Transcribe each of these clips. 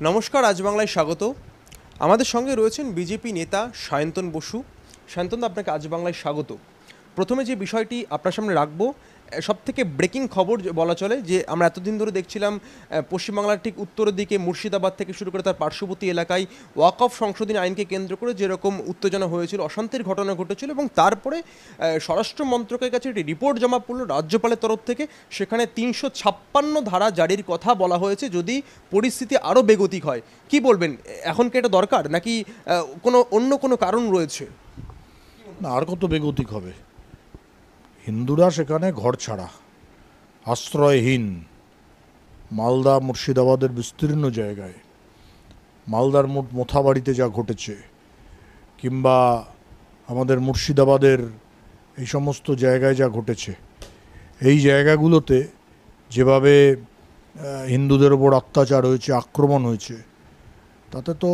নমস্কার, আজ বাংলায় স্বাগত। আমাদের সঙ্গে রয়েছেন বিজেপি নেতা সায়ন্তন বসু। সায়ন্তন, আপনাকে আজ বাংলায় স্বাগত। প্রথমে যে বিষয়টি আপনার সামনে রাখবো, সবথেকে ব্রেকিং খবর বলা চলে, যে আমরা এতদিন ধরে দেখছিলাম পশ্চিমবাংলার ঠিক উত্তরের দিকে মুর্শিদাবাদ থেকে শুরু করে তার পার্শ্ববর্তী এলাকায় ওয়াকফ সংশোধনী আইনকে কেন্দ্র করে যেরকম উত্তেজনা হয়েছিল, অশান্তির ঘটনা ঘটেছিল, এবং তারপরে স্বরাষ্ট্র মন্ত্রকের কাছে একটি রিপোর্ট জমা পড়ল রাজ্যপালের তরফ থেকে। সেখানে ৩৫৬ ধারা জারির কথা বলা হয়েছে যদি পরিস্থিতি আরও বেগতিক হয়। কি বলবেন, এখন কি এটা দরকার, নাকি অন্য কোনো কারণ রয়েছে? না, আর কত বেগতিক হবে? হিন্দুরা সেখানে ঘর ছাড়া, আশ্রয়হীন। মালদা মুর্শিদাবাদের বিস্তীর্ণ জায়গায়, মালদার মোথাবাড়িতে যা ঘটেছে, কিংবা আমাদের মুর্শিদাবাদের এই সমস্ত জায়গায় যা ঘটেছে, এই জায়গাগুলোতে যেভাবে হিন্দুদের ওপর অত্যাচার হয়েছে, আক্রমণ হয়েছে, তাতে তো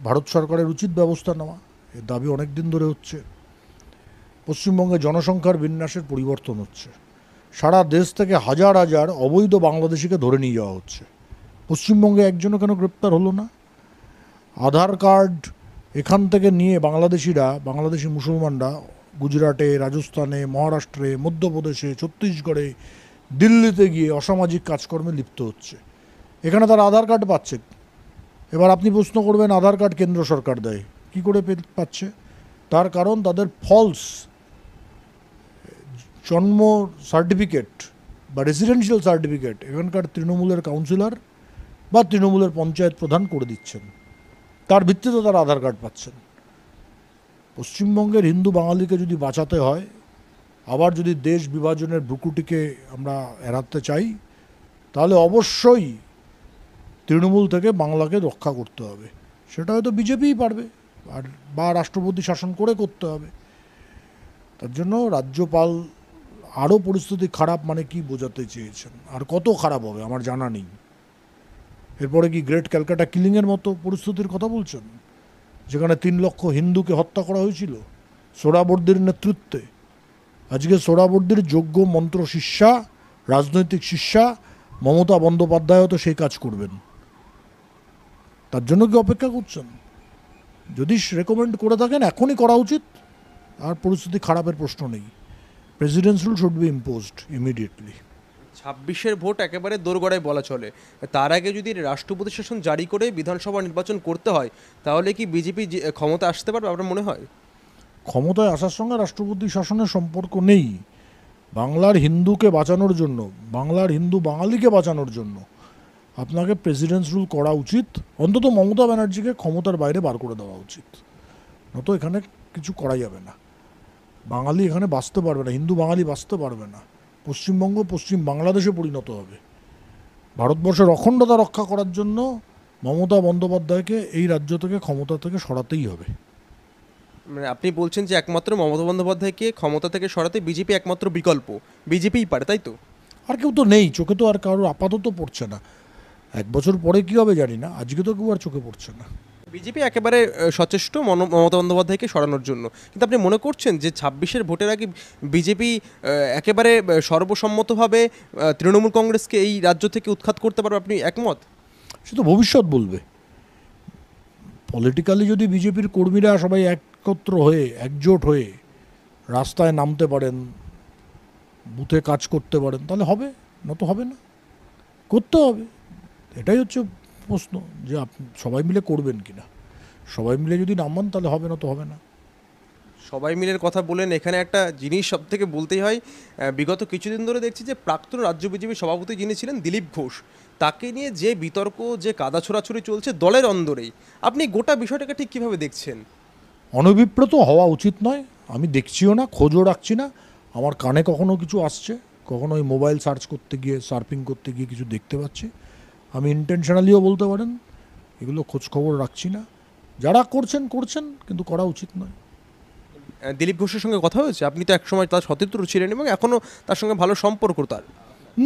ভারত সরকারের উচিত ব্যবস্থা নেওয়া। এর দাবি অনেক দিন ধরে হচ্ছে। পশ্চিমবঙ্গে জনসংখ্যার বিন্যাসের পরিবর্তন হচ্ছে। সারা দেশ থেকে হাজার হাজার অবৈধ বাংলাদেশিকে ধরে নিয়ে যাওয়া হচ্ছে। পশ্চিমবঙ্গে একজনও কেন গ্রেপ্তার হলো না? আধার কার্ড এখান থেকে নিয়ে বাংলাদেশি মুসলমানরা গুজরাটে, রাজস্থানে, মহারাষ্ট্রে, মধ্যপ্রদেশে, ছত্তিশগড়ে, দিল্লিতে গিয়ে অসামাজিক কাজকর্মে লিপ্ত হচ্ছে। এখানে তারা আধার কার্ড পাচ্ছে। এবার আপনি প্রশ্ন করবেন, আধার কার্ড কেন্দ্র সরকার দেয়, কী করে পাচ্ছে? তার কারণ তাদের ফলস জন্ম সার্টিফিকেট বা রেসিডেন্সিয়াল সার্টিফিকেট এখানকার তৃণমূলের কাউন্সিলর বা তৃণমূলের পঞ্চায়েত প্রধান করে দিচ্ছেন। তার ভিত্তিতে তারা আধার কার্ড পাচ্ছেন। পশ্চিমবঙ্গের হিন্দু বাঙালিকে যদি বাঁচাতে হয়, আবার যদি দেশ বিভাজনের ভ্রুকুটিকে আমরা এড়াতে চাই, তাহলে অবশ্যই তৃণমূল থেকে বাংলাকে রক্ষা করতে হবে। সেটা হয়তো বিজেপিই পারবে, বা রাষ্ট্রপতি শাসন করে করতে হবে। তার জন্য রাজ্যপাল আরও পরিস্থিতি খারাপ মানে কি বোঝাতে চেয়েছেন? আর কত খারাপ হবে আমার জানা নেই। এরপরে কি গ্রেট ক্যালকাটা কিলিংয়ের মতো পরিস্থিতির কথা বলছেন, যেখানে ৩ লক্ষ হিন্দুকে হত্যা করা হয়েছিল সোহরাবর্দীর নেতৃত্বে? আজকে সোহরাবর্দীর যোগ্য মন্ত্র শিষ্যা, রাজনৈতিক শিষ্যা মমতা বন্দ্যোপাধ্যায়ও তো সেই কাজ করবেন। তার জন্য কি অপেক্ষা করছেন? যদি রেকমেন্ড করে থাকেন এখনই করা উচিত, আর পরিস্থিতি খারাপের প্রশ্ন নেই। President's rule should be imposed immediately. ২৬-এর ভোট একেবারে দোরগোড়ায় বলা চলে। তার আগে যদি রাষ্ট্রপতি শাসন জারি করে বিধানসভা নির্বাচন করতে হয়, তাহলে কি বিজেপি ক্ষমতা আসতে পারবে আপনার মনে হয়? ক্ষমতায় আসার সঙ্গে রাষ্ট্রপতি শাসনের সম্পর্ক নেই। বাংলার হিন্দুকে বাঁচানোর জন্য, বাংলার হিন্দু বাঙালিকে বাঁচানোর জন্য আপনাকে প্রেসিডেন্টস রুল করা উচিত। অন্তত মমতা ব্যানার্জিকে ক্ষমতার বাইরে বার করে দেওয়া উচিত। নয়তো এখানে কিছু করা যাবে না। বাঙালি এখানে বাঁচতে পারবে না, হিন্দু বাঙালি বাঁচতে পারবে না। পশ্চিমবঙ্গ পশ্চিম বাংলাদেশে পরিণত হবে। ভারতবর্ষের অখণ্ডতা রক্ষা করার জন্য মমতা বন্দ্যোপাধ্যায়কে এই রাজ্য থেকে, ক্ষমতা থেকে সরাতেই হবে। মানে আপনি বলছেন যে একমাত্র মমতা বন্দ্যোপাধ্যায়কে ক্ষমতা থেকে সরাতে বিজেপি একমাত্র বিকল্প, বিজেপিই পারে, তাই তো? আর কেউ তো নেই, চোখে তো আর কারোর আপাতত পড়ছে না। 1 বছর পরে কী হবে জানি না, আজকে তো কেউ আর চোখে পড়ছে না। বিজেপি একেবারে সচেষ্ট মমতা বন্দ্যোপাধ্যায়কে সরানোর জন্য। কিন্তু আপনি মনে করছেন যে ২৬-এর ভোটের আগে বিজেপি একেবারে সর্বসম্মতভাবে তৃণমূল কংগ্রেসকে এই রাজ্য থেকে উৎখাত করতে পারবে? আপনি একমত? সে তো ভবিষ্যৎ বলবে। পলিটিক্যালি যদি বিজেপির কর্মীরা সবাই একত্র হয়ে, একজোট হয়ে রাস্তায় নামতে পারেন, বুথে কাজ করতে পারেন, তাহলে হবে, নয়তো হবে না। করতে হবে, এটাই হচ্ছে প্রশ্ন, যে আপনি সবাই মিলে করবেন কি না। সবাই মিলে যদি নামান তাহলে হবে, না তো হবে না। সবাই মিলের কথা বলেন, এখানে একটা জিনিস সব থেকে বলতেই হয়। বিগত কিছুদিন ধরে দেখছি যে প্রাক্তন রাজ্য বিজেপির সভাপতি যিনি ছিলেন দিলীপ ঘোষ, তাকে নিয়ে যে বিতর্ক, যে কাদা ছোড়াছুড়ি চলছে দলের অন্দরেই, আপনি গোটা বিষয়টাকে ঠিক কীভাবে দেখছেন? অনভিপ্রেত হওয়া উচিত নয়। আমি দেখছিও না, খোঁজও রাখছি না। আমার কানে কখনো কিছু আসছে, কখনো ওই মোবাইল সার্চ করতে গিয়ে, সার্ফিং করতে গিয়ে কিছু দেখতে পাচ্ছি। আমি ইন্টেনশনালিও বলতে পারেন, এগুলো খোঁজ খবর রাখছি না। যারা করছেন করছেন, কিন্তু করা উচিত নয়। দিলীপ ঘোষের সঙ্গে কথা হয়েছে? আপনি তো একসময় তার সতীর্থ ছিলেন এবং এখনও তার সঙ্গে ভালো সম্পর্ক তার।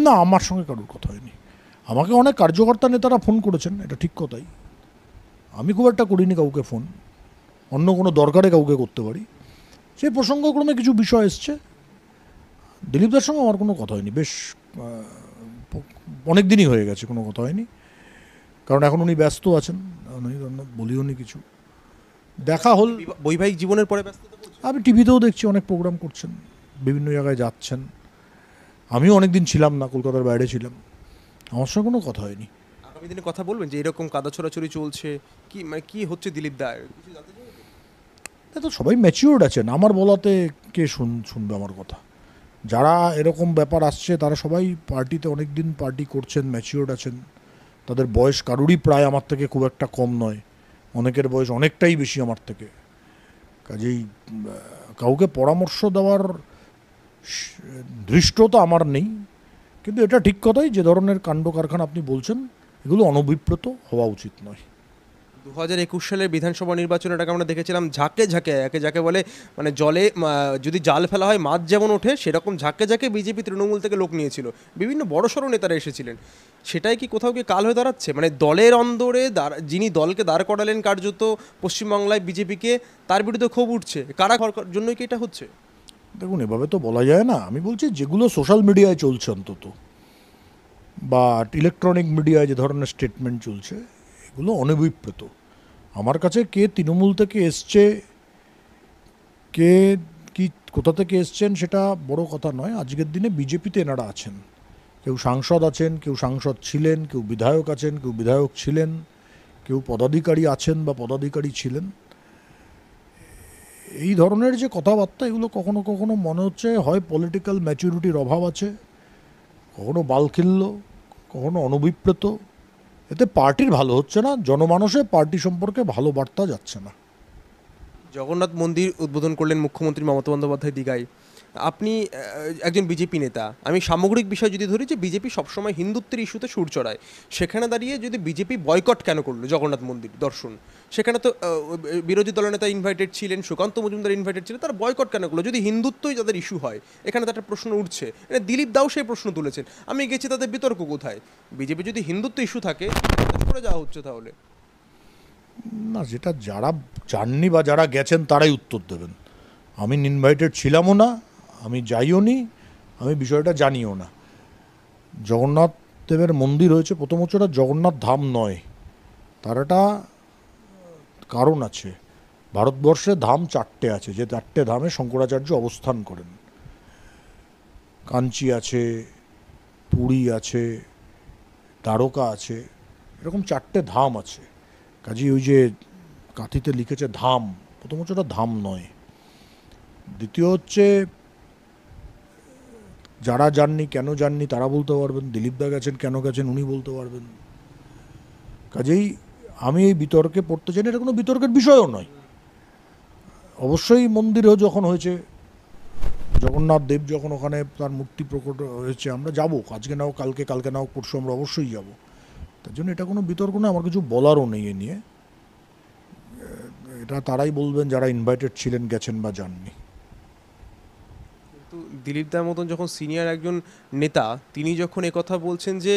না, আমার সঙ্গে কারোর কথা হয়নি। আমাকে অনেক কার্যকর্তা নেতারা ফোন করেছেন, এটা ঠিক কথাই। আমি খুব একটা করিনি কাউকে ফোন, অন্য কোনো দরকারে কাউকে করতে পারি। সেই প্রসঙ্গক্রমে কিছু বিষয় এসছে। দিলীপদার সঙ্গে আমার কোনো কথা হয়নি, বেশ অনেক দিনই হয়ে গেছে কোনো কথা হয়নি। কারণ এখন উনি ব্যস্ত আছেন, উনি বলিও নি কিছু। দেখা হল, বৈবাহিক জীবনের পরে ব্যস্ততা বলছেন? আমি টিভিতেও দেখছি অনেক প্রোগ্রাম করছেন, বিভিন্ন জায়গায় যাচ্ছেন। আমিও অনেকদিন ছিলাম না, কলকাতার বাইরে ছিলাম, আমার সঙ্গে কোনো কথা হয়নি। আগামী দিনে কথা বলবেন যে এরকম কাদা ছোড়াছড়ি চলছে, কি মানে কি হচ্ছে দিলীপ দা, কিছু জানতে চাইবেন? তো সবাই ম্যাচিওর্ড আছেন, আমার বলাতে কে শুনবে আমার কথা? যারা এরকম ব্যাপার আসছে তারা সবাই পার্টিতে অনেক দিন পার্টি করছেন, ম্যাচিওর্ড আছেন। তাদের বয়স কারুরই প্রায় আমার থেকে খুব একটা কম নয়, অনেকের বয়স অনেকটাই বেশি আমার থেকে। কাজেই কাউকে পরামর্শ দেওয়ার ধৃষ্টতা আমার নেই, কিন্তু এটা ঠিক কথাই, যে ধরনের কাণ্ড কারখানা আপনি বলছেন এগুলো অনভিপ্রেত হওয়া উচিত নয়। 2021 সালের বিধানসভা নির্বাচনের আগে আমরা দেখেছিলাম ঝাঁকে ঝাঁকে, একে যাকে বলে মানে জলে যদি জাল ফেলা হয় মাছ যেমন ওঠে, সেরকম ঝাঁকে ঝাঁকে বিজেপি তৃণমূল থেকে লোক নিয়েছিল, বিভিন্ন বড়সড় নেতারা এসেছিলেন। সেটাই কি কোথাও কি কাল হয়ে দাঁড়াচ্ছে? মানে দলের অন্দরে যিনি দলকে দাঁড় করালেন কার্যত পশ্চিমবাংলায় বিজেপিকে, তার বিরুদ্ধে ক্ষোভ উঠছে, কারা জন্যই কি এটা হচ্ছে? দেখুন, এভাবে তো বলা যায় না। আমি বলছি যেগুলো সোশ্যাল মিডিয়ায় চলছে অন্তত, বা ইলেকট্রনিক মিডিয়ায় যে ধরনের স্টেটমেন্ট চলছে, এগুলো অনভিপ্রেত। আমার কাছে কে তৃণমূল থেকে এসছে, কে কি কোথা থেকে এসছেন সেটা বড় কথা নয়। আজকের দিনে বিজেপিতে এনারা আছেন, কেউ সাংসদ আছেন, কেউ সাংসদ ছিলেন, কেউ বিধায়ক আছেন, কেউ বিধায়ক ছিলেন, কেউ পদাধিকারী আছেন বা পদাধিকারী ছিলেন। এই ধরনের যে কথাবার্তা, এগুলো কখনো কখনো মনে হচ্ছে হয় পলিটিক্যাল ম্যাচুরিটির অভাব আছে, কখনো বালখিল্য, কখনো অনভিপ্রেত। এতে পার্টির ভালো হচ্ছে না, জনমানসে পার্টি সম্পর্কে ভালো বার্তা যাচ্ছে না। জগন্নাথ মন্দির উদ্বোধন করলেন মুখ্যমন্ত্রী মমতা বন্দ্যোপাধ্যায় দীঘায়। আপনি একজন বিজেপি নেতা, আমি সামগ্রিক বিষয় যদি ধরি যে বিজেপি সবসময় হিন্দুত্বের ইস্যুতে সুর চড়ায়, সেখানে দাঁড়িয়ে যদি বিজেপি বয়কট কেন করলো জগন্নাথ মন্দির দর্শন? সেখানে তো বিরোধী দলনেতা ইনভাইটেড ছিলেন, সুকান্ত মজুমদার ইনভাইটেড ছিলেন, তারা বয়কট কেন করলো যদি হিন্দুত্বই তাদের ইস্যু হয়? এখানে তো একটা প্রশ্ন উঠছে, এটা দিলীপ দাও সেই প্রশ্ন তুলেছেন। আমি গেছি, তাদের বিতর্ক কোথায়? বিজেপি যদি হিন্দুত্ব ইস্যু থাকে করে যাওয়া হচ্ছে তাহলে? না, যেটা যারা যাননি বা যারা গেছেন তারাই উত্তর দেবেন। আমি ইনভাইটেড ছিলামও না, আমি যাইও নি, আমি বিষয়টা জানিও না। জগন্নাথ দেবের মন্দির হয়েছে, প্রথম হচ্ছে ওটা জগন্নাথ ধাম নয়, তার একটা কারণ আছে। ভারতবর্ষে ধাম 4টে আছে, যে 4টে ধামে শঙ্করাচার্য অবস্থান করেন। কাঞ্চি আছে, পুরী আছে, দ্বারকা আছে, এরকম 4টে ধাম আছে। কাজেই ওই যে কাঁথিতে লিখেছে ধাম, প্রথম হচ্ছে ওটা ধাম নয়। দ্বিতীয় হচ্ছে, যারা যাননি, কেন যাননি তারা বলতে পারবেন, দিলীপ দা গেছেন, কেন গেছেন উনি বলতে পারবেন। কাজেই আমি এই বিতর্কে পড়তে চাই না, এটা কোনো বিতর্কের বিষয়ও নয়। অবশ্যই মন্দিরেও যখন হয়েছে, জগন্নাথ দেব যখন ওখানে তার মূর্তি প্রকট হয়েছে, আমরা যাব, আজকে নাও কালকে, কালকে নাও পরশু, আমরা অবশ্যই যাব। তার জন্য এটা কোনো বিতর্ক নয়, আমার কিছু বলারও নেই এ নিয়ে। এটা তারাই বলবেন যারা ইনভাইটেড ছিলেন, গেছেন বা যাননি। কিন্তু দিলীপ দার মতন যখন সিনিয়র একজন নেতা, তিনি যখন কথা বলছেন যে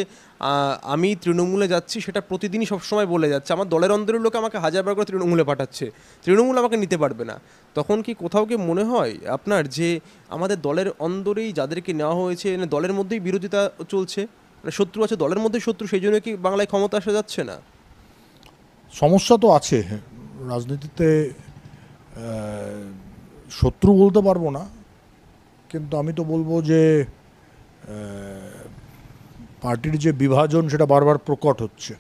আমি তৃণমূলে যাচ্ছি, সেটা প্রতিদিনই সবসময় বলে যাচ্ছে, আমার দলের অন্দরের লোক আমাকে হাজারবার করে তৃণমূলে পাঠাচ্ছে, তৃণমূল আমাকে নিতে পারবে না, তখন কি কোথাও কি মনে হয় আপনার যে আমাদের দলের অন্দরেই যাদেরকে নেওয়া হয়েছে, দলের মধ্যেই বিরোধিতা চলছে, মানে শত্রু আছে, দলের মধ্যেই শত্রু, সেই জন্য কি বাংলায় ক্ষমতা আসা যাচ্ছে না? সমস্যা তো আছে রাজনীতিতে, শত্রু বলতে পারবো না, কিন্তু আমি তো বলবো যে পার্টির যে বিভাজন সেটা বারবার প্রকট হচ্ছে,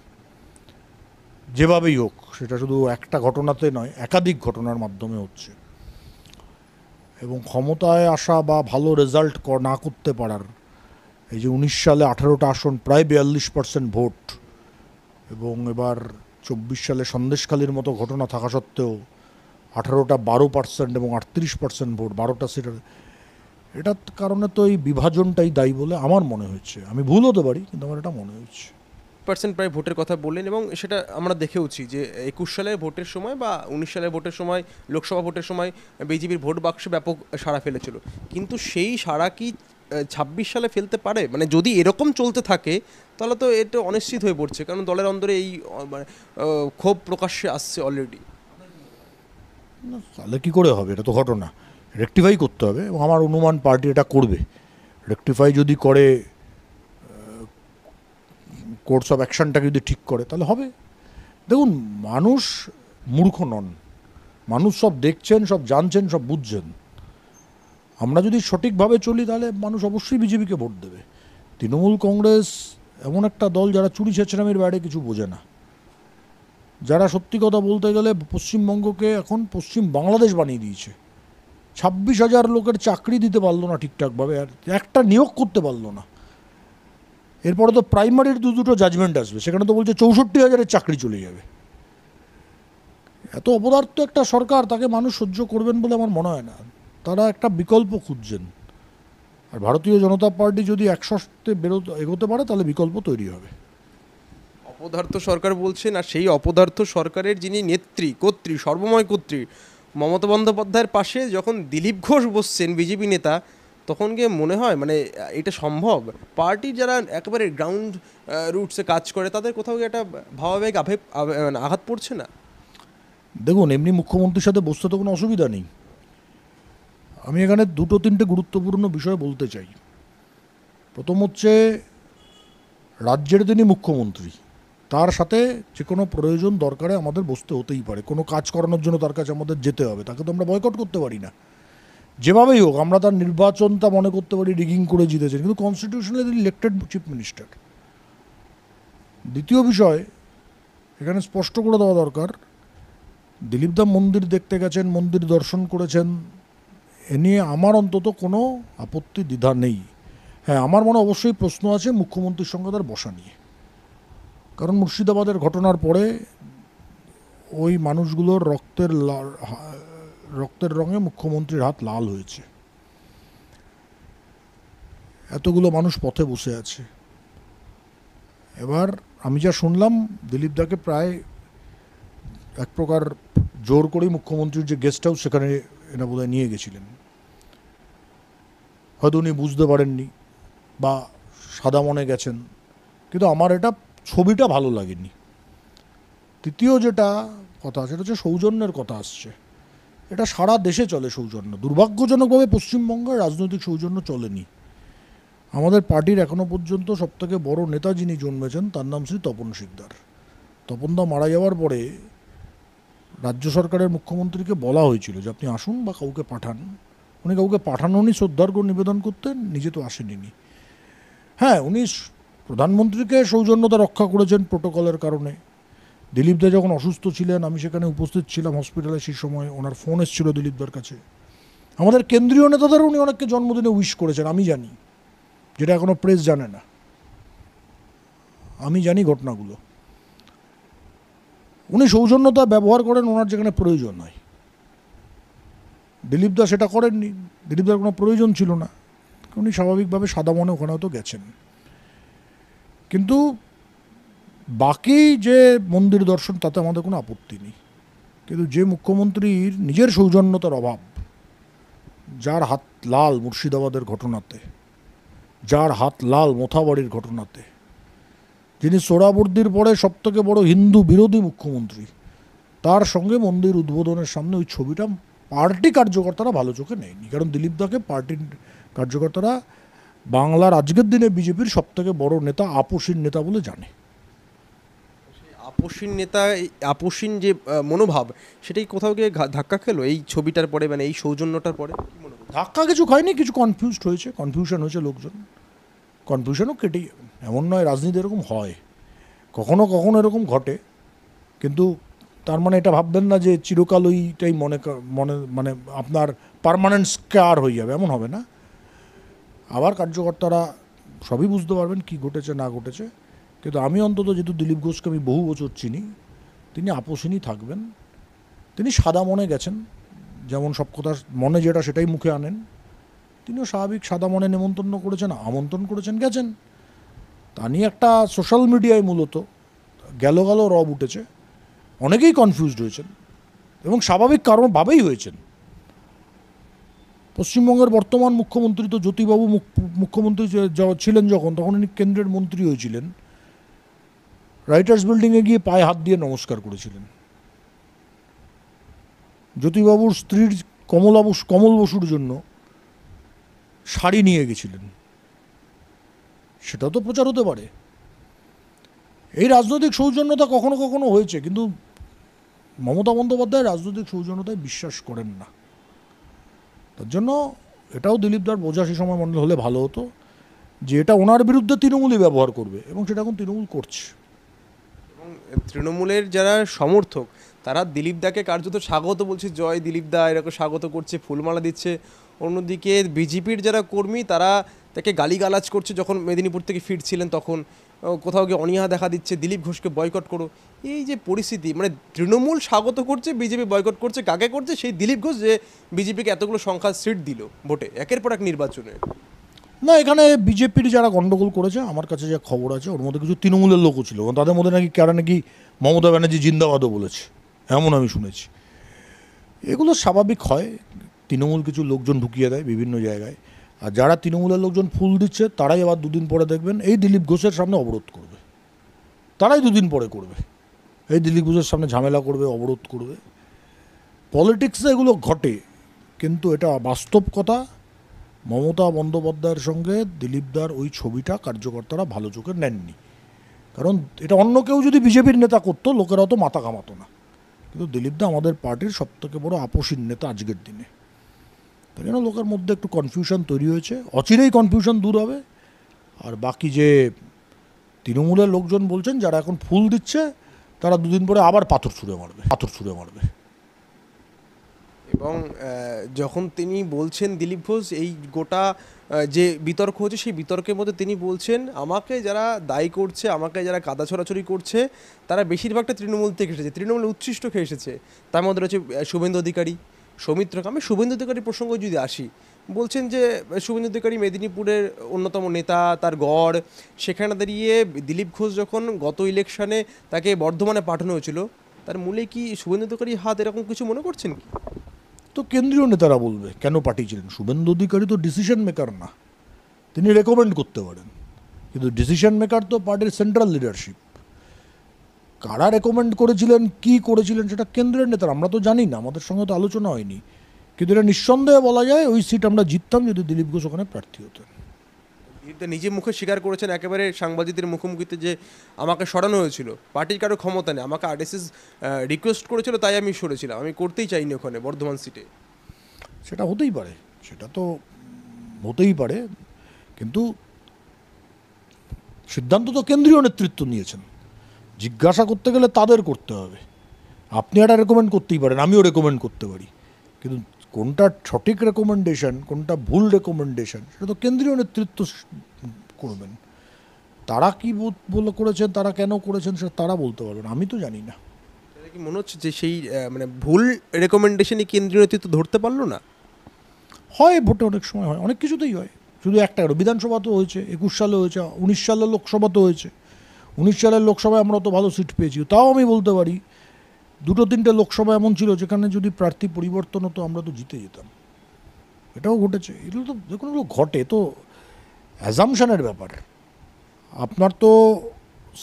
যেভাবেই হোক। সেটা শুধু একটা ঘটনাতে নয়, একাধিক ঘটনার মাধ্যমে হচ্ছে। এবং ক্ষমতায় আসা বা ভালো রেজাল্ট না করতে পারার, এই যে 19 সালে 18টা আসন, প্রায় 42% ভোট, এবং এবার 24 সালে সন্দেশখালির মতো ঘটনা থাকা সত্ত্বেও 18টা 12% এবং 38% ভোট, 12টা সিটের, এটার কারণে তো এই বিভাজনটাই দায়ী বলে আমার মনে হচ্ছে। আমি ভুল হতে পারি, কিন্তু আমার এটা মনে হচ্ছে। পার্সেন্ট প্রায় ভোটের কথা বললেন, এবং সেটা আমরা দেখেওছি যে 21 সালের ভোটের সময় বা 19 সালের ভোটের সময়, লোকসভা ভোটের সময় বিজেপির ভোট বাক্সে ব্যাপক সাড়া ফেলেছিল, কিন্তু সেই সাড়া কি 26 সালে ফেলতে পারে? মানে যদি এরকম চলতে থাকে তাহলে তো এটা অনিশ্চিত হয়ে পড়ছে, কারণ দলের অন্দরে এই ক্ষোভ প্রকাশ্যে আসছে অলরেডি। তাহলে কী করে হবে? এটা তো ঘটনা, রেকটিফাই করতে হবে, এবং আমার অনুমান পার্টি এটা করবে। রেকটিফাই যদি করে, কোর্স অফ অ্যাকশনটাকে যদি ঠিক করে তাহলে হবে। দেখুন, মানুষ মূর্খ নন, মানুষ সব দেখছেন, সব জানছেন, সব বুঝছেন। আমরা যদি সঠিকভাবে চলি তাহলে মানুষ অবশ্যই বিজেপিকে ভোট দেবে। তৃণমূল কংগ্রেস এমন একটা দল যারা চুরি ছেঁচড়ামির বাইরে কিছু বোঝে না, যারা সত্যি কথা বলতে গেলে পশ্চিমবঙ্গকে এখন পশ্চিম বাংলাদেশ বানিয়ে দিয়েছে। 26,000 লোকের চাকরি দিতে পারলো না ঠিকঠাকভাবে, আর একটা নিয়োগ করতে পারলো না। এরপরে তো প্রাইমারির দুটো জাজমেন্ট আসবে, সেখানে তো বলছে 64,000-এর চাকরি চলে যাবে। এত অপদার্থ একটা সরকার, তাকে মানুষ সহ্য করবেন বলে আমার মনে হয় না। তারা একটা বিকল্প খুঁজছেন, আর ভারতীয় জনতা পার্টি যদি একসাথে এগোতে পারে তাহলে বিকল্প তৈরি হবে। অপদার্থ সরকার বলছেন, আর সেই অপদার্থ সরকারের যিনি কর্ত্রী সর্বময় কর্ত্রী মমতা বন্দ্যোপাধ্যায়ের পাশে যখন দিলীপ ঘোষ বসছেন বিজেপি নেতা, তখন গিয়ে মনে হয় মানে এটা সম্ভব? পার্টির যারা একেবারে গ্রাউন্ড রুটসে কাজ করে তাদের কোথাও গিয়ে একটা ভাবাবেগ মানে আঘাত পড়ছে না? দেখুন, এমনি মুখ্যমন্ত্রীর সাথে বসতে তো কোনো অসুবিধা নেই। আমি এখানে দুটো তিনটে গুরুত্বপূর্ণ বিষয় বলতে চাই। প্রথম হচ্ছে, রাজ্যের তিনি মুখ্যমন্ত্রী, তার সাথে যে কোনো প্রয়োজন দরকারে আমাদের বসতে হতেই পারে। কোনো কাজ করানোর জন্য তার কাছে আমাদের যেতে হবে, তাকে তো আমরা বয়কট করতে পারি না। যেভাবেই হোক, আমরা তার নির্বাচনটা মনে করতে পারি রিগিং করে জিতেছেন, কিন্তু কনস্টিটিউশনালি ইলেক্টেড চিফ মিনিস্টার। দ্বিতীয় বিষয়, এখানে স্পষ্ট করে দেওয়া দরকার, দিলীপদা মন্দির দেখতে গেছেন, মন্দির দর্শন করেছেন, এ নিয়ে আমার অন্তত কোনো আপত্তি দ্বিধা নেই। হ্যাঁ, আমার মনে অবশ্যই প্রশ্ন আছে মুখ্যমন্ত্রীর সঙ্গে তার বসা নিয়ে। কারণ মুর্শিদাবাদের ঘটনার পরে ওই মানুষগুলোর রক্তের রঙে মুখ্যমন্ত্রীর হাত লাল হয়েছে। এতগুলো মানুষ পথে বসে আছে। এবার আমি যা শুনলাম, দিলীপদাকে প্রায় এক প্রকার জোর করেই মুখ্যমন্ত্রীর যে গেস্ট হাউস সেখানে এরা বোধহয় নিয়ে গেছিলেন। হয়তো উনি বুঝতে পারেননি বা সাদা মনে গেছেন, কিন্তু আমার এটা ছবিটা ভালো লাগেনি। তৃতীয় যেটা কথা, সেটা হচ্ছে সৌজন্যের কথা আসছে। এটা সারা দেশে চলে সৌজন্য, দুর্ভাগ্যজনকভাবে পশ্চিমবঙ্গের রাজনৈতিক সৌজন্য চলেনি। আমাদের পার্টির এখনো পর্যন্ত সবথেকে বড় নেতা যিনি জন্মেছেন তার নাম শ্রী তপন শিকদার। তপনদা মারা যাওয়ার পরে রাজ্য সরকারের মুখ্যমন্ত্রীকে বলা হয়েছিল যে আপনি আসুন বা কাউকে পাঠান। উনি কাউকে পাঠানোনি শ্রদ্ধার্ঘ্য নিবেদন করতেন, নিজে তো আসেনি। হ্যাঁ, উনি প্রধানমন্ত্রীকে সৌজন্যতা রক্ষা করেছেন প্রোটোকলের কারণে। দিলীপদা যখন অসুস্থ ছিলেন, আমি সেখানে উপস্থিত ছিলাম হসপিটালে, সেই সময় ওনার ফোন এসেছিল দিলীপদার কাছে। আমাদের কেন্দ্রীয় নেতাদেরও উনি অনেককে জন্মদিনে উইশ করেছেন, আমি জানি, যেটা এখনো প্রেস জানে না। আমি জানি ঘটনাগুলো। উনি সৌজন্যতা ব্যবহার করেন ওনার যেখানে প্রয়োজন হয়। দিলীপদা সেটা করেননি, দিলীপদার কোনো প্রয়োজন ছিল না, উনি স্বাভাবিকভাবে সাদা মনে ওখানে হয়তো গেছেন। কিন্তু বাকি যে মন্দির দর্শন, তাতে আমাদের কোনো আপত্তি নেই। কিন্তু যে মুখ্যমন্ত্রীর নিজের সৌজন্যতার অভাব, যার হাত লাল মুর্শিদাবাদের ঘটনাতে, যার হাত লাল মোথাবাড়ির ঘটনাতে, যিনি সোহরাবর্দির পরে সবথেকে বড় হিন্দু বিরোধী মুখ্যমন্ত্রী, তার সঙ্গে মন্দির উদ্বোধনের সামনে ওই ছবিটা পার্টি কার্যকর্তারা ভালো চোখে নেয়নি। কারণ দিলীপদাকে পার্টির কার্যকর্তারা বাংলার আজকের দিনে বিজেপির সবথেকে বড় নেতা, আপসীন নেতা বলে জানে। আপসীন নেতা, এই আপসীন যে মনোভাব, সেটাই কোথাও গিয়ে ধাক্কা খেলো এই ছবিটার পরে, মানে এই সৌজন্যটার পরে? কি মনে হয়? ধাক্কা কিছু খায়নি, কিছু কনফিউশন হয়েছে লোকজন। কনফিউশনও কেটে যাবে, এমন নয় রাজনীতি এরকম হয়, কখনো কখনো এরকম ঘটে। কিন্তু তার মানে এটা ভাববেন না যে চিরকাল ওইটাই মনে মানে আপনার পার্মানেন্ট স্কার হয়ে যাবে, এমন হবে না। আবার কার্যকর্তারা সবই বুঝতে পারবেন কি ঘটেছে না ঘটেছে। কিন্তু আমি অন্তত, যেহেতু দিলীপ ঘোষকে আমি বহু বছর চিনি, তিনি আপোষহীনই থাকবেন। তিনি সাদা মনে গেছেন, যেমন সব কথা মনে যেটা সেটাই মুখে আনেন। তিনিও স্বাভাবিক সাদা মনে নেমন্তন্ন করেছেন, আমন্ত্রণ করেছেন, গেছেন। তা নিয়ে একটা সোশ্যাল মিডিয়ায় মূলত গেল রব উঠেছে, অনেকেই কনফিউজড হয়েছেন এবং স্বাভাবিক কারণভাবেই হয়েছেন। পশ্চিমবঙ্গের বর্তমান মুখ্যমন্ত্রী তো জ্যোতিবাবু মুখ্যমন্ত্রী ছিলেন যখন, তখন উনি কেন্দ্রের মন্ত্রী হয়েছিলেন, রাইটার্স বিল্ডিংয়ে গিয়ে পায়ে হাত দিয়ে নমস্কার করেছিলেন। জ্যোতিবাবুর স্ত্রীর কমল বসুর জন্য শাড়ি নিয়ে গেছিলেন, সেটাও তো প্রচার হতে পারে। এই রাজনৈতিক সৌজন্যতা কখনো কখনো হয়েছে, কিন্তু মমতা বন্দ্যোপাধ্যায় রাজনৈতিক সৌজন্যতায় বিশ্বাস করেন না। তার জন্য এটাও দিলীপদার বোঝা সে সময় মনে হলে ভালো হতো যে এটা ওনার বিরুদ্ধে তৃণমূলই ব্যবহার করবে, এবং সেটা এখন তৃণমূল করছে। এবং তৃণমূলের যারা সমর্থক তারা দিলীপদাকে কার্যত স্বাগত বলছে, জয় দিলীপদা এরকম স্বাগত করছে, ফুলমালা দিচ্ছে। অন্যদিকে বিজেপির যারা কর্মী তারা তাকে গালিগালাজ করছে, যখন মেদিনীপুর থেকে ফিরছিলেন তখন কোথাও গিয়ে অনীহা দেখা দিচ্ছে, দিলীপ ঘোষকে বয়কট করো। এই যে পরিস্থিতি, মানে তৃণমূল স্বাগত করছে, বিজেপি বয়কট করছে, কাকে করছে? সেই দিলীপ ঘোষ যে বিজেপিকে এতগুলো সংখ্যার সিট দিল ভোটে একের পর এক নির্বাচনে। না, এখানে বিজেপির যারা গণ্ডগোল করেছে আমার কাছে যা খবর আছে ওর মধ্যে কিছু তৃণমূলের লোকও ছিল, এবং তাদের মধ্যে নাকি কারা নাকি মমতা ব্যানার্জি জিন্দাবাদও বলেছে, এমন আমি শুনেছি। এগুলো স্বাভাবিক হয়, তৃণমূল কিছু লোকজন ঢুকিয়ে দেয় বিভিন্ন জায়গায়, আর যারা তৃণমূলের লোকজন ফুল দিচ্ছে তারাই আবার দুদিন পরে দেখবেন এই দিলীপ ঘোষের সামনে অবরোধ করবে, তারাই দুদিন পরে করবে, এই দিলীপ ঘোষের সামনে ঝামেলা করবে, অবরোধ করবে। পলিটিক্সে এগুলো ঘটে, কিন্তু এটা বাস্তব কথা। মমতা বন্দ্যোপাধ্যায়ের সঙ্গে দিলীপদার ওই ছবিটা কার্যকর্তারা ভালো চোখে নেননি, কারণ এটা অন্য কেউ যদি বিজেপির নেতা করতো লোকেরা অত মাথা ঘামাতো না, কিন্তু দিলীপদা আমাদের পার্টির সবথেকে বড় আপসীর নেতা আজকের দিনে। তাই জন্য লোকের মধ্যে একটু কনফিউশন তৈরি হয়েছে, অচিরেই কনফিউশন দূর হবে। আর বাকি যে তৃণমূলের লোকজন বলছেন যারা এখন ফুল দিচ্ছে তারা দুদিন পরে আবার পাথর ছুঁড়ে মারবে। এবং যখন তিনি বলছেন দিলীপ ঘোষ এই গোটা যে বিতর্ক হচ্ছে সেই বিতর্কের মধ্যে তিনি বলছেন আমাকে যারা দায়ী করছে, আমাকে যারা কাদা ছড়াছড়ি করছে তারা বেশিরভাগটা তৃণমূল থেকে এসেছে, তৃণমূল উচ্ছিষ্ট খেয়ে এসেছে। তার মধ্যে রয়েছে শুভেন্দু অধিকারী, সৌমিত্র। আমি শুভেন্দু অধিকারীর প্রসঙ্গ যদি আসি, বলছেন যে শুভেন্দু অধিকারী মেদিনীপুরের অন্যতম নেতা, তার গড়। সেখানে দাঁড়িয়ে দিলীপ ঘোষ যখন গত ইলেকশনে তাকে বর্ধমানে পাঠানো হয়েছিল, তার মূলে কি শুভেন্দু অধিকারী হাত, এরকম কিছু মনে করছেন কি? তো কেন্দ্রীয় নেতারা বলবে কেন পাঠিয়েছিলেন। শুভেন্দু অধিকারী তো ডিসিশন মেকার না, তিনি রেকমেন্ড করতে পারেন, কিন্তু ডিসিশন মেকার তো পার্টির সেন্ট্রাল লিডারশিপ। কারা রেকমেন্ড করেছিলেন, কি করেছিলেন সেটা কেন্দ্রের নেতারা, আমরা তো জানি না, আমাদের সঙ্গে তো আলোচনা হয়নি। কিন্তু এটা নিঃসন্দেহে বলা যায় ওই সিট আমরা জিততাম যদি দিলীপ ঘোষ ওখানে প্রার্থী হতেন। দিলীপদা নিজে মুখে স্বীকার করেছেন একেবারে সাংবাদিকদের মুখোমুখিতে যে আমাকে সরানো হয়েছিল, পার্টির কারো ক্ষমতা নেই, আমাকে আরএসএস রিকোয়েস্ট করেছিল তাই আমি সরেছিলাম, আমি করতেই চাইনি ওখানে বর্ধমান সিটে। সেটা হতেই পারে, সেটা তো হতেই পারে, কিন্তু সিদ্ধান্ত তো কেন্দ্রীয় নেতৃত্ব নিয়েছেন, জিজ্ঞাসা করতে গেলে তাদের করতে হবে। আপনি একটা রেকমেন্ড করতেই পারেন, আমিও রেকমেন্ড করতে পারি, কিন্তু কোনটা সঠিক রেকমেন্ডেশন কোনটা ভুল রেকমেন্ডেশন সেটা তো কেন্দ্রীয় নেতৃত্ব করবেন। তারা কি বলে করেছেন, তারা কেন করেছেন সেটা তারা বলতে পারবেন, আমি তো জানি না। তাহলে কি মনে হচ্ছে যে সেই মানে ভুল রেকমেন্ডেশনই কেন্দ্রীয় নেতৃত্ব ধরতে পারলো না? হয়, ভোটে অনেক সময় হয়, অনেক কিছুতেই হয়, শুধু একটা কেন, বিধানসভা তো হয়েছে, 21 সালে হয়েছে, 19 সালের লোকসভা তো হয়েছে। 19 সালের লোকসভায় আমরা তো ভালো সিট পেয়েছি, তাও আমি বলতে পারি 2-3টে লোকসভা এমন ছিল যেখানে যদি প্রার্থী পরিবর্তন হতো আমরা তো জিতে যেতাম, এটাও ঘটেছে। এগুলো তো যে কোনোগুলো ঘটে, তো অ্যাজামশনের ব্যাপার। আপনার তো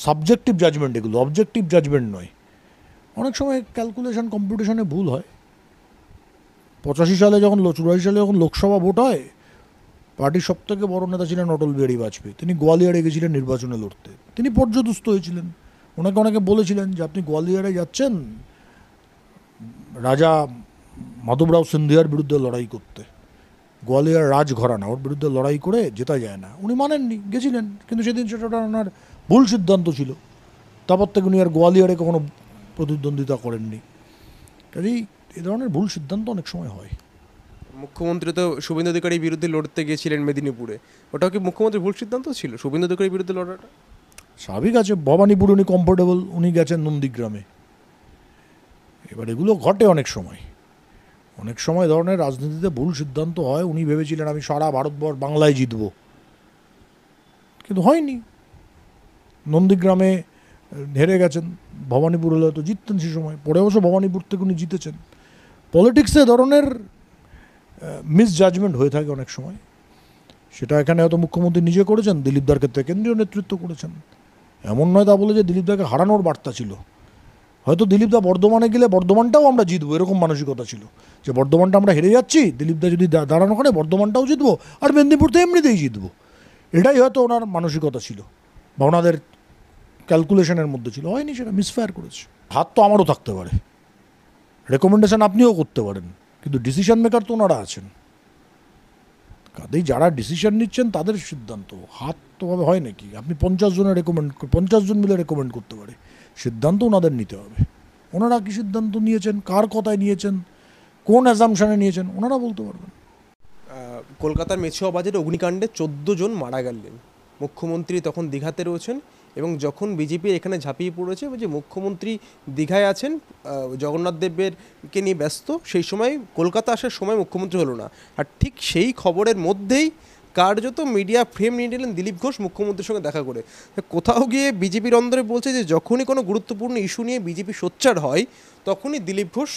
সাবজেক্টিভ জাজমেন্ট, এগুলো অবজেক্টিভ জাজমেন্ট নয়। অনেক সময় ক্যালকুলেশন কম্পিউটেশনে ভুল হয়। 85 সালে যখন 84 সালে যখন লোকসভা ভোট হয়, পার্টির সবথেকে বড় নেতা ছিলেন অটল বিহারী বাজপেয়ী, তিনি গোয়ালিয়রে গেছিলেন নির্বাচনে লড়তে, তিনি পর্যদুস্ত হয়েছিলেন। ওনাকে অনেকে বলেছিলেন যে আপনি গোয়ালিয়রে যাচ্ছেন রাজা মাধবরাও সিন্ধিয়ার বিরুদ্ধে লড়াই করতে, গোয়ালিয়র রাজঘরানা, ওর বিরুদ্ধে লড়াই করে জেতা যায় না। উনি মানেননি, গেছিলেন, কিন্তু সেদিন সেটা ওনার ভুল সিদ্ধান্ত ছিল। তারপর থেকে উনি আর গোয়ালিয়রে কখনো প্রতিদ্বন্দ্বিতা করেননি। কাজেই এই ধরনের ভুল সিদ্ধান্ত অনেক সময় হয়। মুখ্যমন্ত্রী তো শুভেন্দু অধিকারীর বিরুদ্ধে লড়তে গিয়েছিলেন মেদিনীপুরে, ওটাও কি মুখ্যমন্ত্রীর ভুল সিদ্ধান্ত ছিল শুভেন্দু অধিকারীর বিরুদ্ধে লড়াটা? স্বাভাবিক আছে, ভবানীপুর উনি কমফোর্টেবল, উনি গেছেন নন্দীগ্রামে। এবার এগুলো ঘটে অনেক সময়, অনেক সময় ধরনের রাজনীতিতে ভুল সিদ্ধান্ত হয়। উনি ভেবেছিলেন আমি সারা ভারতবর্ষ বাংলায় জিতব, কিন্তু হয়নি। নন্দীগ্রামে হেরে গেছেন, ভবানীপুর হলে তো জিততেন সে সময়, পরে অবশ্য ভবানীপুর থেকে উনি জিতেছেন। পলিটিক্সে ধরনের মিসজাজমেন্ট হয়ে থাকে অনেক সময়, সেটা এখানে হয়তো মুখ্যমন্ত্রী নিজে করেছেন, দিলীপদার ক্ষেত্রে কেন্দ্রীয় নেতৃত্ব করেছেন। এমন নয় তা বলে যে দিলীপদাকে হারানোর বার্তা ছিল। হয়তো দিলীপদা বর্ধমানে গেলে বর্ধমানটাও আমরা জিতবো, এরকম মানসিকতা ছিল, যে বর্ধমানটা আমরা হেরে যাচ্ছি, দিলীপদা যদি দাঁড়ানো করে বর্ধমানটাও জিতবো, আর মেদিনীপুর তো এমনিতেই জিতবো। এটাই হয়তো ওনার মানসিকতা ছিল, বা ওনাদের ক্যালকুলেশনের মধ্যে ছিল, হয়নি, সেটা মিসফায়ার করেছে। হাত তো আমারও থাকতে পারে, রেকমেন্ডেশন আপনিও করতে পারেন, কিন্তু ডিসিশন মেকার তো ওনারা আছেন। কাজেই যারা ডিসিশন নিচ্ছেন তাদের সিদ্ধান্ত, হাত তো হয় নাকি? আপনি 50 জন মিলে রেকমেন্ড করতে পারে, সিদ্ধান্ত ওনাদের নিতে হবে। ওনারা কি সিদ্ধান্ত নিয়েছেন, কার কথায় নিয়েছেন, কোন অ্যাজামশনে নিয়েছেন, ওনারা বলতে পারবেন। কলকাতার মেছোয়া বাজারে অগ্নিকাণ্ডে 14 জন মারা গেলেন। মুখ্যমন্ত্রী তখন দীঘাতে রয়েছেন, এবং যখন বিজেপি এখানে ঝাঁপিয়ে পড়েছে যে মুখ্যমন্ত্রী দীঘায় আছেন, জগন্নাথ দেবেরকে নিয়ে ব্যস্ত, সেই সময় কলকাতা আসার সময় মুখ্যমন্ত্রী হলো না। আর ঠিক সেই খবরের মধ্যেই কার্যত মিডিয়া ফ্রেম নিয়ে নিলেন দিলীপ ঘোষ মুখ্যমন্ত্রীর সঙ্গে দেখা করে। কোথাও গিয়ে বিজেপির অন্দরে বলছে যে যখনই কোনো গুরুত্বপূর্ণ ইস্যু নিয়ে বিজেপি সোচ্চার হয়, তখনই দিলীপ ঘোষ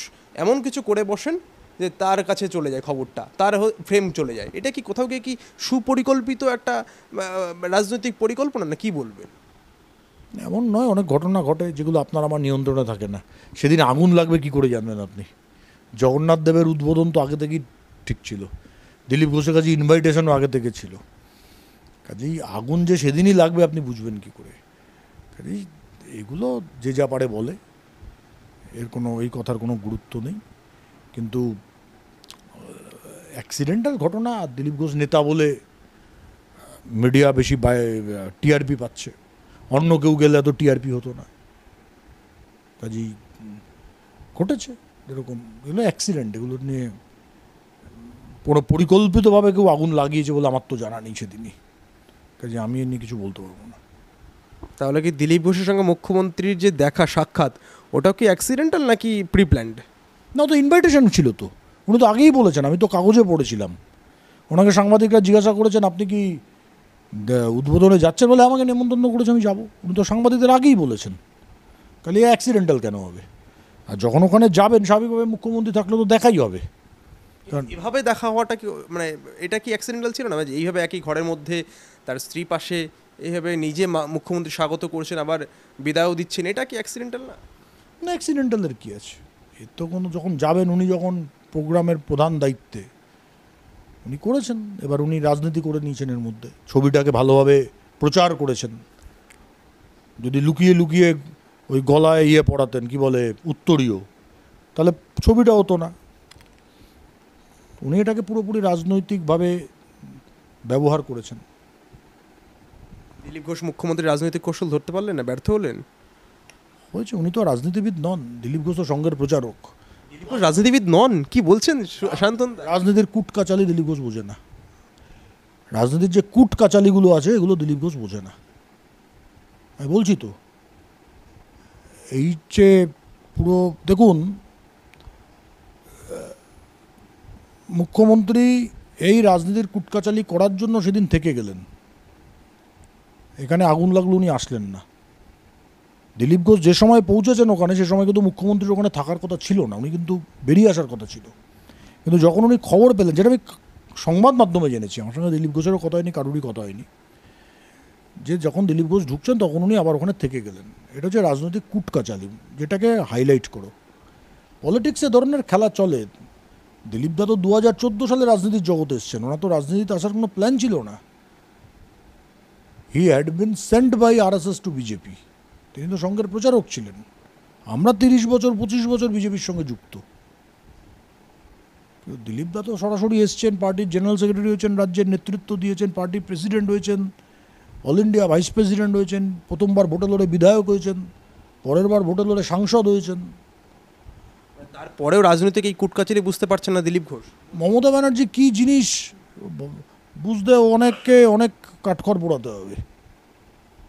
এমন কিছু করে বসেন যে তার কাছে চলে যায় খবরটা, তার ফ্রেম চলে যায়। এটা কি কোথাও গিয়ে কি সুপরিকল্পিত একটা রাজনৈতিক পরিকল্পনা, না কি বলবেন? এমন নয়, অনেক ঘটনা ঘটে যেগুলো আপনার আমার নিয়ন্ত্রণে থাকে না। সেদিন আগুন লাগবে কি করে জানবেন আপনি? জগন্নাথ দেবের উদ্বোধন তো আগে থেকেই ঠিক ছিল, দিলীপ ঘোষের কাছে ইনভাইটেশনও আগে থেকে ছিল। কাজেই আগুন যে সেদিনই লাগবে আপনি বুঝবেন কি করে? কাজেই এগুলো যে যা পারে বলে, এই কথার কোনো গুরুত্ব নেই। কিন্তু অ্যাক্সিডেন্টাল ঘটনা, আর দিলীপ ঘোষ নেতা বলে মিডিয়া বেশি টিআরপি পাচ্ছে, অন্য কেউ গেলে এত টিআরপি হতো না। কাজেই ঘটেছে এরকম, এগুলো অ্যাক্সিডেন্ট, এগুলো নিয়ে পুরো পরিকল্পিতভাবে কেউ আগুন লাগিয়েছে বলে আমার তো জানা নেই সেদিনই। কাজে আমি এ নিয়ে কিছু বলতে পারবো না। তাহলে কি দিলীপ ঘোষের সঙ্গে মুখ্যমন্ত্রীর যে দেখা সাক্ষাৎ, ওটাও কি অ্যাক্সিডেন্টাল নাকি প্রি প্ল্যান্ড? না, তো ইনভাইটেশন ছিল তো, উনি তো আগেই বলেছেন, আমি তো কাগজে পড়েছিলাম। ওনাকে সাংবাদিকরা জিজ্ঞাসা করেছেন আপনি কি উদ্বোধনে যাচ্ছেন বলে আমাকে নেমন্তন্ন করেছে, আমি যাবো। উনি তো সাংবাদিকদের আগেই বলেছেন, তাহলে অ্যাক্সিডেন্টাল কেন হবে? আর যখন ওখানে যাবেন স্বাভাবিকভাবে মুখ্যমন্ত্রী থাকলে তো দেখাই হবে। কারণ এভাবে দেখা হওয়াটা কি, মানে এটা কি অ্যাক্সিডেন্টাল ছিল না? মানে এইভাবে একই ঘরের মধ্যে তার স্ত্রী পাশে এইভাবে নিজে মুখ্যমন্ত্রী স্বাগত করছেন, আবার বিদায়ও দিচ্ছেন, এটা কি অ্যাক্সিডেন্টাল না? না, অ্যাক্সিডেন্টালের কী আছে? এর তো কোনো, যখন যাবেন, উনি যখন প্রোগ্রামের প্রধান দায়িত্বে, উনি করেছেন। এবার উনি রাজনীতি করে নিয়েছেন, এর মধ্যে ছবিটাকে ভালোভাবে প্রচার করেছেন। যদি লুকিয়ে লুকিয়ে ওই গলায় পড়াতেন, কি বলে, উত্তরীয়, তাহলে ছবিটা হতো না। উনি এটাকে পুরোপুরি রাজনৈতিকভাবে ব্যবহার করেছেন। দিলীপ ঘোষ মুখ্যমন্ত্রী রাজনৈতিক কৌশল ধরতে পারলেন না, ব্যর্থ হলেন? হয়েছে, উনি তো রাজনীতিবিদ নন, দিলীপ ঘোষ তো সঙ্গের প্রচারক। দিলীপ ঘোষ রাজনীতিবিদ নন? কি বলছেন শান্তন? রাজনীতির কূট কাচালি দিলীপ ঘোষ বোঝে না। রাজনীতির যে কূট কাচালিগুলো আছে, এগুলো দিলীপ ঘোষ বোঝে না। আমি বলছি তো, এই যে পুরো দেখুন, মুখ্যমন্ত্রী এই রাজনীতির কুটকাচালি করার জন্য সেদিন থেকে গেলেন। এখানে আগুন লাগলো, উনি আসলেন না। দিলীপ ঘোষ যে সময় পৌঁছেছেন ওখানে, সে সময় কিন্তু মুখ্যমন্ত্রীর ওখানে থাকার কথা ছিল না, উনি কিন্তু বেরিয়ে আসার কথা ছিল। কিন্তু যখন উনি খবর পেলেন, যেটা আমি সংবাদ মাধ্যমে জেনেছি, আমার সঙ্গে দিলীপ ঘোষেরও কথা হয়নি, কারুরই কথা হয়নি, যে যখন দিলীপ ঘোষ ঢুকছেন তখন উনি আবার ওখানে থেকে গেলেন। এটা হচ্ছে রাজনৈতিক কুটকাচালি, যেটাকে হাইলাইট করো। পলিটিক্সে ধরনের খেলা চলে। দিলীপ দা তো 2014 সালে রাজনীতির জগতে এসছেন, ওনার তো রাজনীতিতে আসার কোনো প্ল্যান ছিল না। He had been sent by RSS to BJP, তিনি তো সঙ্গের প্রচারক ছিলেন। আমরা 30 বছর 25 বছর বিজেপির সঙ্গে যুক্ত। দিলীপ দা তো সরাসরি এসছেন, পার্টির জেনারেল সেক্রেটারি হয়েছেন, রাজ্যের নেতৃত্ব দিয়েছেন, পার্টির প্রেসিডেন্ট হয়েছেন, অল ইন্ডিয়া ভাইস প্রেসিডেন্ট হয়েছেন, প্রথমবার ভোটে লড়ে বিধায়ক হয়েছেন, পরের বার ভোটে লড়ে সাংসদ হয়েছেন। তারপরেও রাজনৈতিক এই কুটকাচারি বুঝতে পারছেন না দিলীপ ঘোষ। মমতা ব্যানার্জি কী জিনিস বুঝতে অনেককে অনেক কাঠখড় পোড়াতে হবে।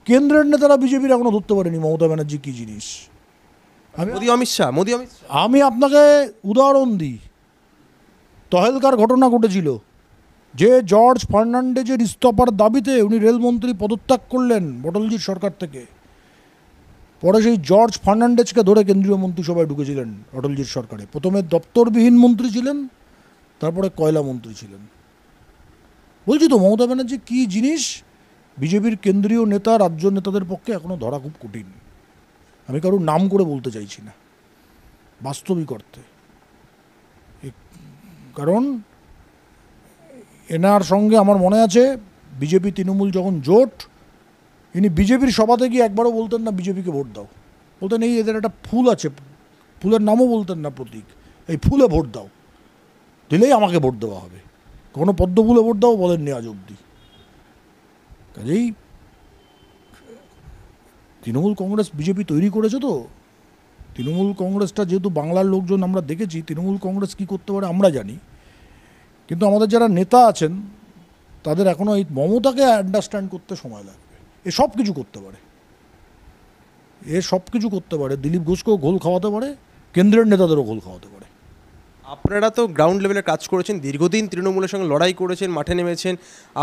কেন্দ্রের নেতারা বিজেপির এখনো ধরতে পারেনি মমতা ব্যানার্জি কী জিনিস। মোদি অমিত শাহ। আমি আপনাকে উদাহরণ দিই, তহেলকার ঘটনা ঘটেছিল, যে জর্জ ফার্নান্ডেজের ইস্তফার দাবিতে উনি রেলমন্ত্রী পদত্যাগ করলেন অটলজির সরকার থেকে। পরে সেই জর্জ ফার্নান্ডেজকে ধরে কেন্দ্রীয় মন্ত্রিসভায় ঢুকেছিলেন অটলজির সরকারে। প্রথমে দপ্তরবিহীন মন্ত্রী ছিলেন, তারপরে কয়লা মন্ত্রী ছিলেন। বলছি তো, মমতা ব্যানার্জি কী জিনিস বিজেপির কেন্দ্রীয় নেতা, রাজ্য নেতাদের পক্ষে এখনও ধরা খুব কঠিন। আমি কারোর নাম করে বলতে চাইছি না, বাস্তবিক অর্থে। কারণ এনার সঙ্গে আমার মনে আছে বিজেপি তৃণমূল যখন জোট, ইনি বিজেপির সভাতে গিয়ে একবারও বলতেন না বিজেপিকে ভোট দাও, বলতেন এই এদের একটা ফুল আছে, ফুলের নামও বলতেন না প্রতীক, এই ফুলে ভোট দাও, দিলেই আমাকে ভোট দেওয়া হবে। কোনো পদ্ম ফুলে ভোট দাও বলেননি আজ অবধি। কাজেই তৃণমূল কংগ্রেস বিজেপি তৈরি করেছে, তো তৃণমূল কংগ্রেসটা যেহেতু বাংলার লোকজন আমরা দেখেছি, তৃণমূল কংগ্রেস কী করতে পারে আমরা জানি, কিন্তু আমাদের যারা নেতা আছেন তাদের এখনও এই মমতাকে আন্ডারস্ট্যান্ড করতে সময় লাগবে। এ সব কিছু করতে পারে, এ সব কিছু করতে পারে, দিলীপ ঘোষকেও ঘোল খাওয়াতে পারে, কেন্দ্রের নেতাদেরও ঘোল খাওয়াতে পারে। আপনারা তো গ্রাউন্ড লেভেলে কাজ করেছেন, দীর্ঘদিন তৃণমূলের সঙ্গে লড়াই করেছেন, মাঠে নেমেছেন,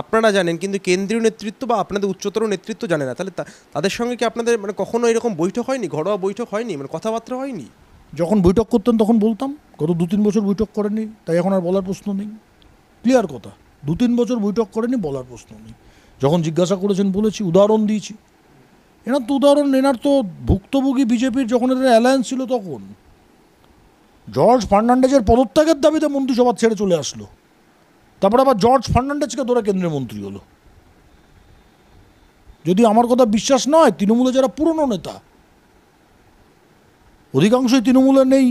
আপনারা জানেন, কিন্তু কেন্দ্রীয় নেতৃত্ব বা আপনাদের উচ্চতর নেতৃত্ব জানে না। তাহলে তাদের সঙ্গে কি আপনাদের মানে কখনো এরকম বৈঠক হয়নি, ঘরোয়া বৈঠক হয়নি, মানে কথাবার্তা হয়নি? যখন বৈঠক করতেন তখন বলতাম, গত 2-3 বছর বৈঠক করেনি, তাই এখন আর বলার প্রশ্ন নেই। ক্লিয়ার কথা, 2-3 বছর বৈঠক করেনি, বলার প্রশ্ন নেই। যখন জিজ্ঞাসা করেছেন বলেছি, উদাহরণ দিয়েছি। এনার তো উদাহরণ, এনার তো ভুক্তভোগী বিজেপির যখন এদের অ্যালায়েন্স ছিল তখন জর্জ ফার্নান্ডেজের পদত্যাগের দাবিতে মন্ত্রিসভা ছেড়ে চলে আসলো, তারপরে আবার জর্জ ফার্নান্ডেজকে ধরে কেন্দ্রীয় মন্ত্রী হলো। যদি আমার কথা বিশ্বাস নয়, তৃণমূলে যারা পুরনো নেতা, অধিকাংশই তৃণমূলে নেই,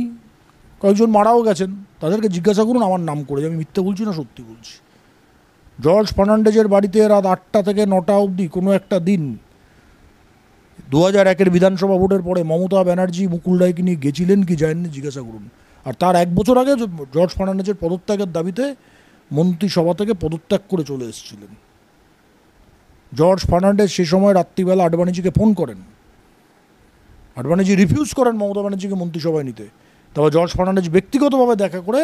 কয়েকজন মারাও গেছেন, তাদেরকে জিজ্ঞাসা করুন আমার নাম করে, আমি মিথ্যে বলছি না, সত্যি বলছি। জর্জ ফার্নান্ডেজের বাড়িতে রাত 8টা থেকে 9টা অবধি কোনো একটা দিন 2001-এর বিধানসভা ভোটের পরে মমতা ব্যানার্জি মুকুল রায়কে নিয়ে গেছিলেন কি যায়নি জিজ্ঞাসা করুন। আর তার 1 বছর আগে জর্জ ফার্নান্ডেজের পদত্যাগের দাবিতে মন্ত্রিসভা থেকে পদত্যাগ করে চলে এসেছিলেন। জর্জ ফার্নান্ডেজ সে সময় রাত্রিবেলা আডবাণীজিকে ফোন করেন, আডবাণীজি রিফিউজ করেন মমতা ব্যানার্জিকে মন্ত্রিসভায় নিতে, তবে জর্জ ফার্নান্ডেজ ব্যক্তিগতভাবে দেখা করে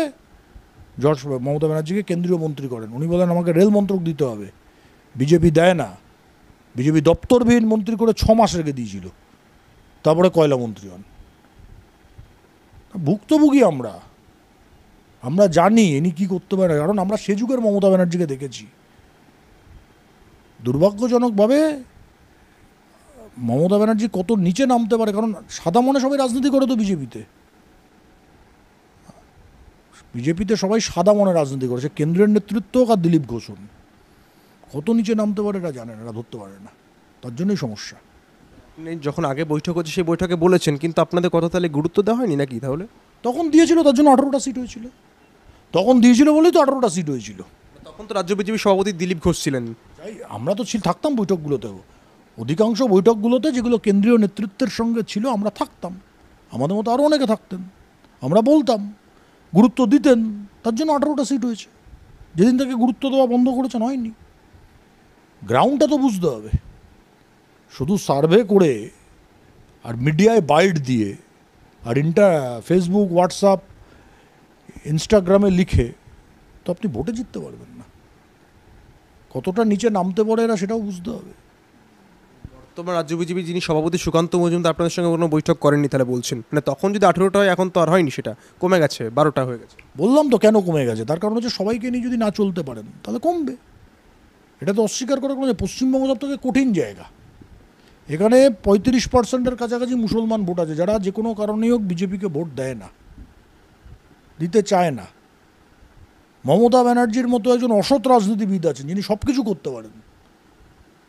মমতা ব্যানার্জিকে কেন্দ্রীয় মন্ত্রী করেন। উনি বলেন আমাকে রেল মন্ত্রক দিতে হবে, বিজেপি দেয় না, বিজেপি দপ্তরবিহীন মন্ত্রী করে 6 মাস রেখে দিয়েছিল, তারপরে কয়লা মন্ত্রী হন। ভুক্তভোগী আমরা জানি ইনি কী করতে পারে, কারণ আমরা সে যুগের মমতা ব্যানার্জিকে দেখেছি। দুর্ভাগ্যজনকভাবে মমতা ব্যানার্জি কত নিচে নামতে পারে, কারণ সাদা মনে সবাই রাজনীতি করে তো বিজেপিতে সবাই সাদা মনে রাজনীতি করে, সে কেন্দ্রের নেতৃত্ব হোক আর দিলীপ ঘোষ হন। কত নিচে নামতে পারে এটা জানে না, এরা ধরতে পারে না, তার জন্যই সমস্যা। যখন আগে বৈঠক হচ্ছে সেই বৈঠকে বলেছেন, কিন্তু আপনাদের কথা তাহলে গুরুত্ব দেওয়া হয়নি নাকি? তাহলে তখন দিয়েছিল, তার জন্য 18টা সিট হয়েছিল, তখন দিয়েছিল বলেই তো 18টা সিট হয়েছিল। তখন তো রাজ্য বিজেপি সভাপতি দিলীপ ঘোষ ছিলেন। তাই আমরা তো থাকতাম বৈঠকগুলোতেও, অধিকাংশ বৈঠকগুলোতে যেগুলো কেন্দ্রীয় নেতৃত্বের সঙ্গে ছিল আমরা থাকতাম, আমাদের মতো আরও অনেকে থাকতেন, আমরা বলতাম, গুরুত্ব দিতেন, তার জন্য 18টা সিট হয়েছে। যেদিন থেকে গুরুত্ব দেওয়া বন্ধ করেছেন হয়নি। গ্রাউন্ডটা তো বুঝতে হবে, শুধু সার্ভে করে আর মিডিয়ায় বাইট দিয়ে আর ফেসবুক, হোয়াটসঅ্যাপ, ইনস্টাগ্রামে লিখে তো আপনি ভোটে জিততে পারবেন না। কতটা নিচে নামতে পারে এরা সেটাও বুঝতে হবে। বর্তমান রাজ্য বিজেপি যিনি সভাপতি সুকান্ত মজুমদার আপনাদের সঙ্গে কোনো বৈঠক করেননি তাহলে বলছেন, মানে তখন যদি 18টা হয়, এখন তো আর হয়নি, সেটা কমে গেছে, 12টা হয়ে গেছে। বললাম তো কেন কমে গেছে, তার কারণ হচ্ছে সবাইকে নিয়ে যদি না চলতে পারেন তাহলে কমবে। এটা তো অস্বীকার করার কোনো, পশ্চিমবঙ্গ সব থেকে কঠিন জায়গা, এখানে 35%-এর কাছাকাছি মুসলমান ভোট আছে, যারা যে কোনো কারণেই হোক বিজেপিকে ভোট দেয় না, দিতে চায় না। মমতা ব্যানার্জির মতো একজন অসৎ রাজনীতিবিদ আছেন যিনি সব কিছু করতে পারেন,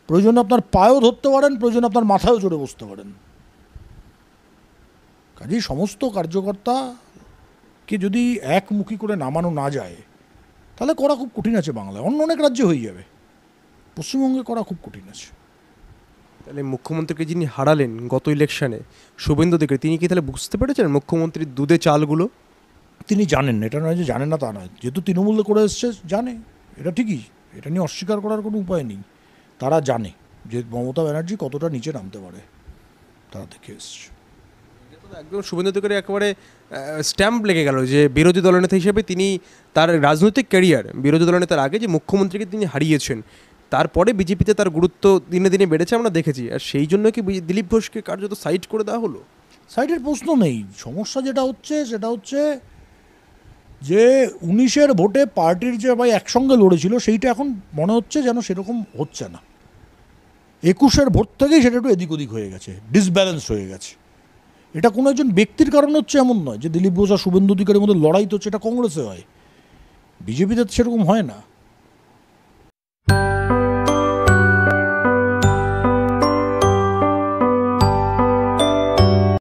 প্রয়োজনে আপনার পায়েও ধরতে পারেন, প্রয়োজনে আপনার মাথায়ও চড়ে বসতে পারেন। কাজেই সমস্ত কার্যকর্তাকে যদি একমুখী করে নামানো না যায় তাহলে করা খুব কঠিন আছে বাংলায়। অন্য অনেক রাজ্যে হয়ে যাবে, পশ্চিমবঙ্গে করা খুব কঠিন আছে। তাহলে মুখ্যমন্ত্রীকে যিনি হারালেন গত ইলেকশনে, শুভেন্দু অধিকারী, তিনি কি তাহলে বুঝতে পেরেছেন মুখ্যমন্ত্রীর দুধে চালগুলো? তিনি জানেন, এটা নয় যে জানেন না তা নয়, যেহেতু তৃণমূলে করে এসছে জানে, এটা ঠিকই, এটা নিয়ে অস্বীকার করার কোনো উপায় নেই। তারা জানে যে মমতা ব্যানার্জি কতটা নিচে নামতে পারে, তারা দেখে এসছে। একদম শুভেন্দু অধিকারী একেবারে স্ট্যাম্প লেগে গেল যে বিরোধী দলনেতা হিসেবে তিনি তার রাজনৈতিক ক্যারিয়ার, বিরোধী দলনেতার আগে যে মুখ্যমন্ত্রীকে তিনি হারিয়েছেন, তারপরে বিজেপিতে তার গুরুত্ব দিনে দিনে বেড়েছে আমরা দেখেছি। আর সেই জন্য কি দিলীপ ঘোষকে কার্যত সাইড করে দেওয়া হলো? সাইডের প্রশ্ন নেই, সমস্যা যেটা হচ্ছে সেটা হচ্ছে যে 19-এর ভোটে পার্টির যে ভাই একসঙ্গে লড়েছিল সেইটা এখন মনে হচ্ছে যেন সেরকম হচ্ছে না। 21-এর ভোট থেকেই সেটা একটু এদিক ওদিক হয়ে গেছে, ডিসব্যালেন্স হয়ে গেছে। এটা কোনো একজন ব্যক্তির কারণে হচ্ছে এমন নয় যে দিলীপ ঘোষ আর শুভেন্দু অধিকারীর মধ্যে লড়াই তো হচ্ছে, এটা কংগ্রেসে হয়, বিজেপিতে সেরকম হয় না।